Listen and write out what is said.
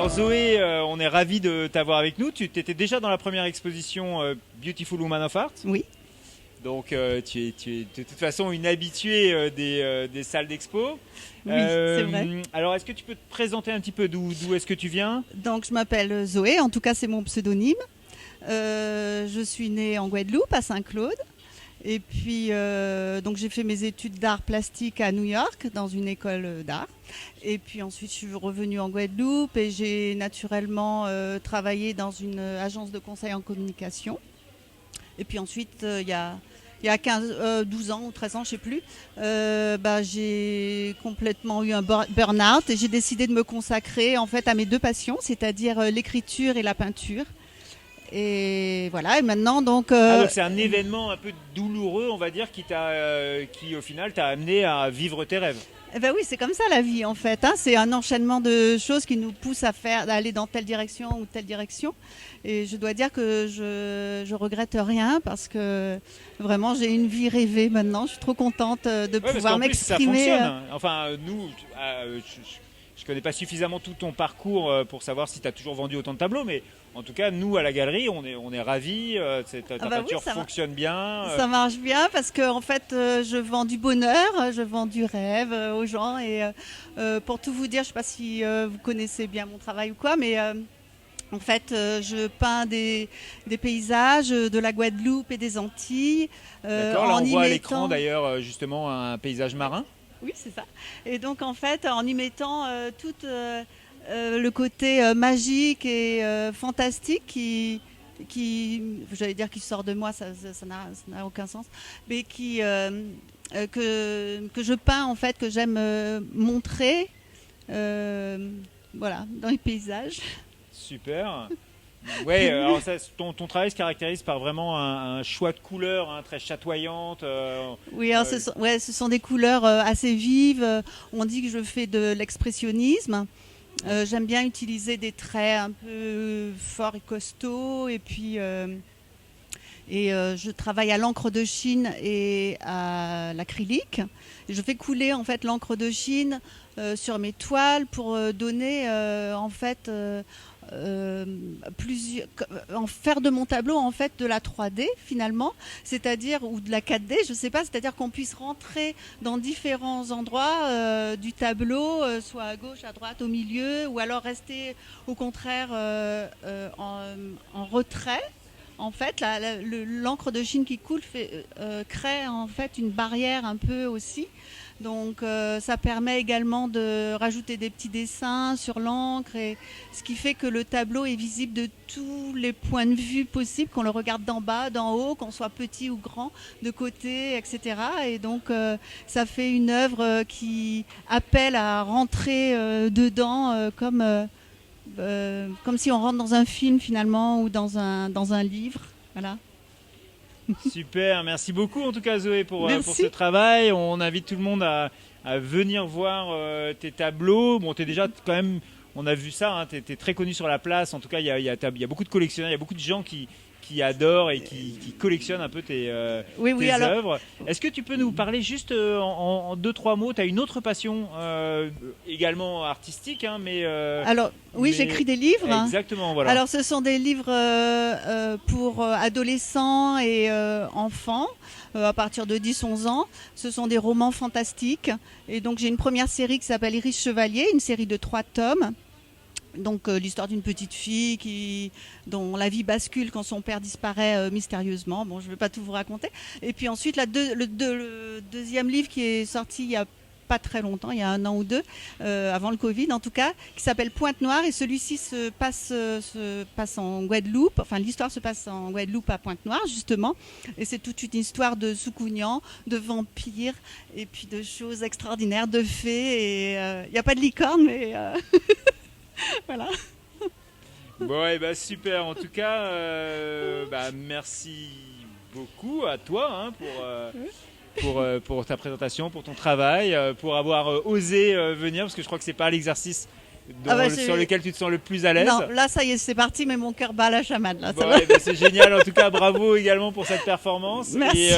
Alors Zoé, on est ravis de t'avoir avec nous. Tu étais déjà dans la première exposition Beautiful Woman of Art. Oui. Donc tu es de toute façon une habituée des salles d'expo. Oui, c'est vrai. Alors est-ce que tu peux te présenter un petit peu d'où est-ce que tu viens? Donc je m'appelle Zoé, en tout cas c'est mon pseudonyme. Je suis née en Guadeloupe, à Saint-Claude. Et puis donc j'ai fait mes études d'art plastique à New York, dans une école d'art. Et puis ensuite je suis revenue en Guadeloupe et j'ai naturellement travaillé dans une agence de conseil en communication. Et puis ensuite, il y a 12 ans ou 13 ans, je ne sais plus, j'ai complètement eu un burn-out et j'ai décidé de me consacrer en fait à mes deux passions, c'est-à-dire l'écriture et la peinture. Et voilà, et maintenant donc... donc c'est un événement un peu douloureux, on va dire, qui au final t'a amené à vivre tes rêves. Eh ben oui, c'est comme ça la vie en fait. C'est un enchaînement de choses qui nous poussent à aller dans telle direction ou telle direction. Et je dois dire que je regrette rien parce que vraiment j'ai une vie rêvée maintenant. Je suis trop contente de pouvoir m'exprimer. Ça fonctionne. Enfin, nous, je connais pas suffisamment tout ton parcours pour savoir si tu as toujours vendu autant de tableaux, mais en tout cas, nous à la galerie, on est ravis. Ta peinture fonctionne bien. Ça marche bien parce que en fait, je vends du bonheur, je vends du rêve aux gens. Et pour tout vous dire, je sais pas si vous connaissez bien mon travail ou quoi, mais en fait, je peins des paysages de la Guadeloupe et des Antilles. D'accord, là on voit à l'écran d'ailleurs justement un paysage marin. Oui, c'est ça. Et donc en fait, en y mettant tout le côté magique et fantastique qui j'allais dire qui sort de moi, ça n'a aucun sens, mais que je peins en fait, que j'aime montrer, voilà, dans les paysages. Super. Ouais, alors ton travail se caractérise par vraiment un choix de couleurs très chatoyantes. Oui, alors ce sont des couleurs assez vives. On dit que je fais de l'expressionnisme. J'aime bien utiliser des traits un peu forts et costauds. Et puis, je travaille à l'encre de Chine et à l'acrylique. Je fais couler en fait l'encre de Chine sur mes toiles pour donner en fait faire de mon tableau en fait de la 3D finalement, c'est-à-dire ou de la 4D, je sais pas, c'est-à-dire qu'on puisse rentrer dans différents endroits du tableau, soit à gauche, à droite, au milieu, ou alors rester au contraire en retrait. En fait, l'encre de Chine qui coule crée en fait une barrière un peu aussi. Donc ça permet également de rajouter des petits dessins sur l'encre, et ce qui fait que le tableau est visible de tous les points de vue possibles, qu'on le regarde d'en bas, d'en haut, qu'on soit petit ou grand, de côté, etc. Et donc ça fait une œuvre qui appelle à rentrer dedans comme si on rentre dans un film finalement ou dans un livre. Voilà. Super, merci beaucoup en tout cas Zoé pour ce travail. On invite tout le monde à venir voir tes tableaux. Bon, t'es déjà quand même, on a vu ça, tu es très connu sur la place. En tout cas, il y a beaucoup de collectionneurs, il y a beaucoup de gens qui adorent et qui collectionnent un peu tes œuvres. Est-ce que tu peux nous parler juste en 2-3 mots? Tu as une autre passion également artistique, mais... Alors, oui, j'écris des livres. Exactement, voilà. Alors, ce sont des livres pour adolescents et enfants, à partir de 10-11 ans. Ce sont des romans fantastiques. Et donc, j'ai une première série qui s'appelle Iris Chevalier, une série de 3 tomes. Donc l'histoire d'une petite fille dont la vie bascule quand son père disparaît mystérieusement. Bon, je ne vais pas tout vous raconter. Et puis ensuite, le deuxième livre qui est sorti il y a pas très longtemps, il y a 1 an ou 2, avant le Covid en tout cas, qui s'appelle Pointe Noire, et celui-ci se passe en Guadeloupe. Enfin, l'histoire se passe en Guadeloupe à Pointe Noire justement, et c'est toute une histoire de soucougnan, de vampires, et puis de choses extraordinaires, de fées. Et il n'y a pas de licorne, mais voilà. Bon, et super. En tout cas, merci beaucoup à toi pour ta présentation, pour ton travail, pour avoir osé venir, parce que je crois que c'est pas l'exercice sur lequel tu te sens le plus à l'aise. Non, là ça y est, c'est parti, mais mon cœur bat la chamade. Là, c'est génial. En tout cas, bravo également pour cette performance. Merci.